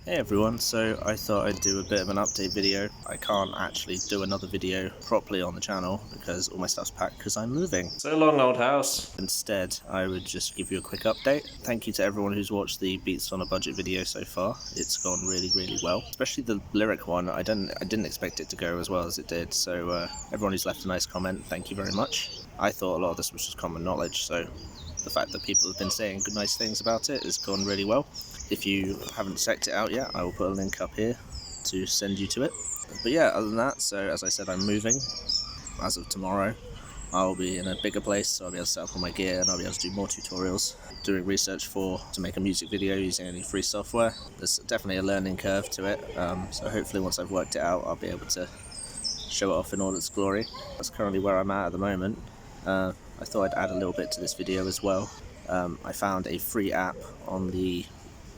Hey everyone, so I thought I'd do a bit of an update video. I can't actually do another video properly on the channel because all my stuff's packed because I'm moving. So long, old house. Instead, I would just give you a quick update. Thank you to everyone who's watched the Beats on a Budget video so far. It's gone really, really well. Especially the lyric one, I didn't expect it to go as well as it did, so everyone who's left a nice comment, thank you very much. I thought a lot of this was just common knowledge, so the fact that people have been saying good nice things about it has gone really well. If you haven't checked it out yet, I will put a link up here to send you to it. But yeah, other than that, so as I said, I'm moving. As of tomorrow, I'll be in a bigger place, so I'll be able to set up all my gear and I'll be able to do more tutorials. Doing research to make a music video using any free software. There's definitely a learning curve to it, so hopefully once I've worked it out, I'll be able to show it off in all its glory. That's currently where I'm at the moment. I thought I'd add a little bit to this video as well. I found a free app on the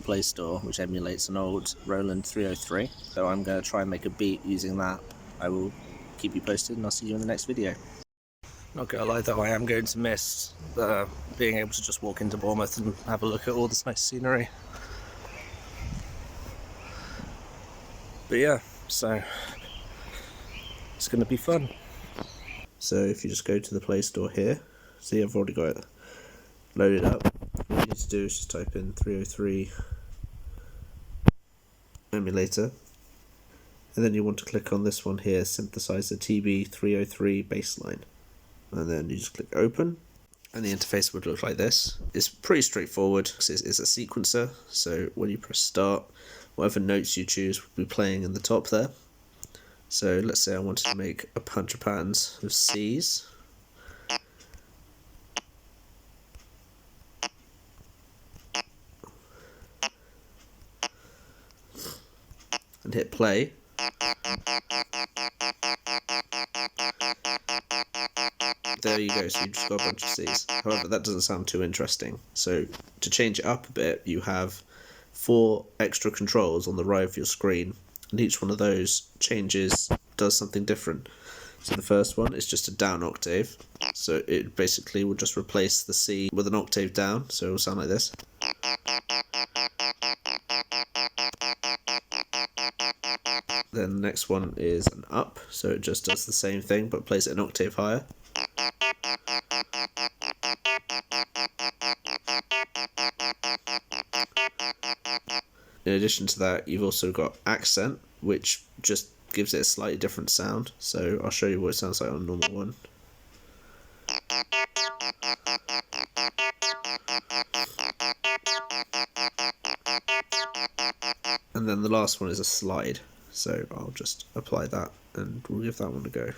Play Store which emulates an old Roland 303, so I'm going to try and make a beat using that. I will keep you posted and I'll see you in the next video. Not gonna lie though, I am going to miss being able to just walk into Bournemouth and have a look at all this nice scenery. But yeah, so it's going to be fun. So if you just go to the Play Store here, see I've already got it loaded up. What you need to do is just type in 303 emulator, and then you want to click on this one here, synthesizer TB303 baseline, and then you just click open, and the interface would look like this. It's pretty straightforward because it's a sequencer, so when you press start, whatever notes you choose will be playing in the top there. So let's say I wanted to make a bunch of patterns of C's. And hit play. There you go, so you just got a bunch of C's. However, that doesn't sound too interesting. So to change it up a bit, you have 4 extra controls on the right of your screen, and each one of those does something different. So the first one is just a down octave, so it basically will just replace the C with an octave down, so it will sound like this. Then the next one is an up, so it just does the same thing but plays it an octave higher. In addition to that, you've also got accent, which just gives it a slightly different sound, so I'll show you what it sounds like on a normal one. And then the last one is a slide, so I'll just apply that and we'll give that one a go.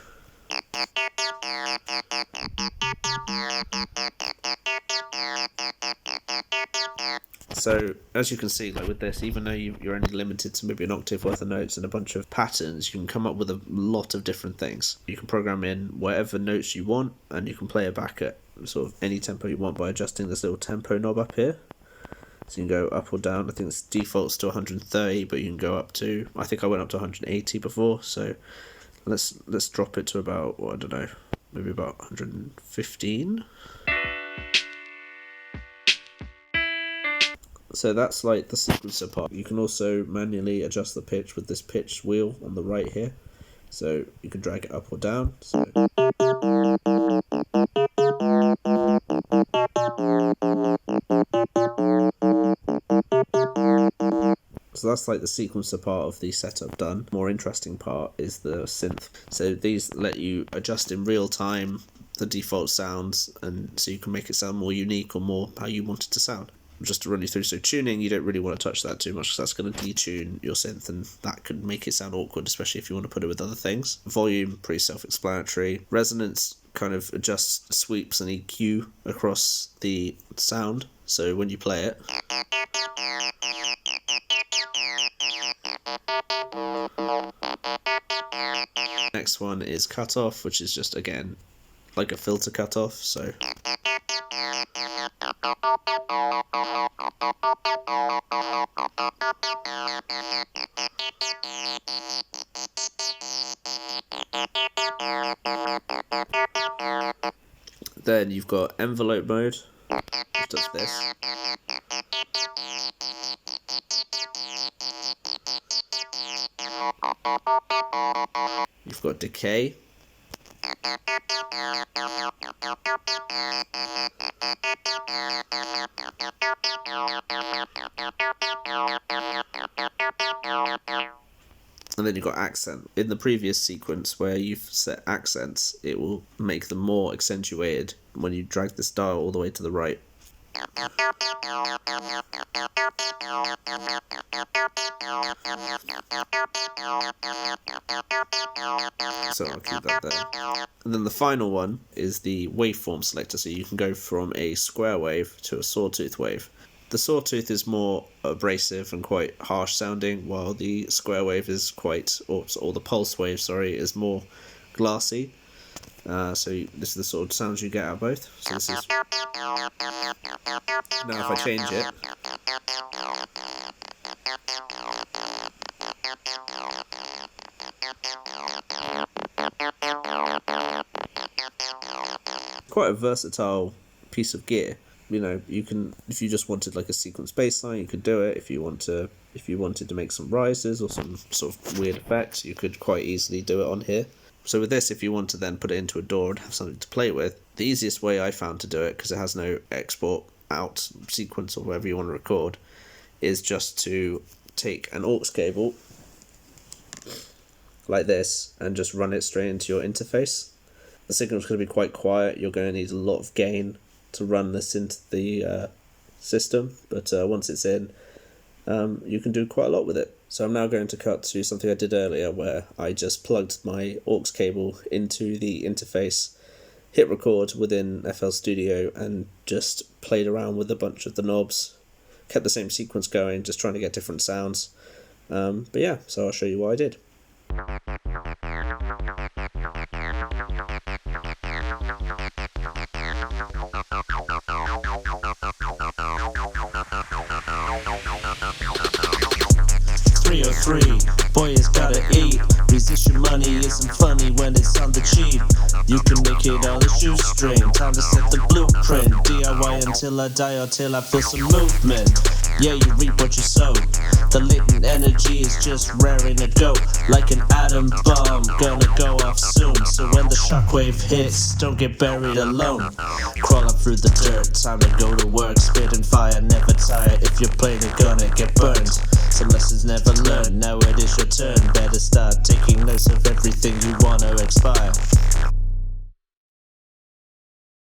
So as you can see, like with this, even though you're only limited to maybe an octave worth of notes and a bunch of patterns, you can come up with a lot of different things. You can program in whatever notes you want, and you can play it back at sort of any tempo you want by adjusting this little tempo knob up here. So you can go up or down. I think it's defaults to 130, but you can go up to, I think I went up to 180 before, so let's drop it to about, well, I don't know, maybe about 115. So that's like the sequencer part. You can also manually adjust the pitch with this pitch wheel on the right here. So you can drag it up or down. So that's like the sequencer part of the setup done. More interesting part is the synth. So these let you adjust in real time the default sounds, and so you can make it sound more unique or more how you want it to sound. Just to run you through, so tuning, you don't really want to touch that too much because that's going to detune your synth and that could make it sound awkward, especially if you want to put it with other things. Volume, pretty self-explanatory. Resonance kind of adjusts sweeps and EQ across the sound, so when you play it, next one is cutoff, which is just again like a filter cutoff, so then you've got envelope mode, which does this. You've got decay. And then you've got accent. In the previous sequence where you've set accents, it will make them more accentuated when you drag this dial all the way to the right. So I'll keep that there. And then the final one is the waveform selector, so you can go from a square wave to a sawtooth wave. The sawtooth is more abrasive and quite harsh sounding, while the square wave is or the pulse wave, sorry, is more glassy. So this is the sort of sounds you get out of both. So this is... Now if I change it... Quite a versatile piece of gear. You know, you can, if you just wanted like a sequence bass line, you could do it. If you wanted to make some rises or some sort of weird effects, you could quite easily do it on here. So with this, if you want to then put it into a DAW and have something to play with, the easiest way I found to do it, because it has no export out sequence or whatever you want to record, is just to take an aux cable like this and just run it straight into your interface. The signal's going to be quite quiet. You're going to need a lot of gain to run this into the system, but once it's in, you can do quite a lot with it. So I'm now going to cut to something I did earlier where I just plugged my aux cable into the interface, hit record within flstudio, and just played around with a bunch of the knobs, kept the same sequence going, just trying to get different sounds. But yeah, so I'll show you what I did. Boy, it's gotta eat. Musician money isn't funny when it's on the cheap. You can make it on a shoestring. Time to set the blueprint. DIY until I die or till I feel some movement. Yeah, you reap what you sow. The latent energy is just raring to go. Like an atom bomb, gonna go off soon. So when the shockwave hits, don't get buried alone. Crawl up through the dirt, time to go to work. Spitting fire, never tire. If you're playing it, gonna get burned. Some lessons never learned, now it is your turn. Better start taking notes of everything you wanna expire.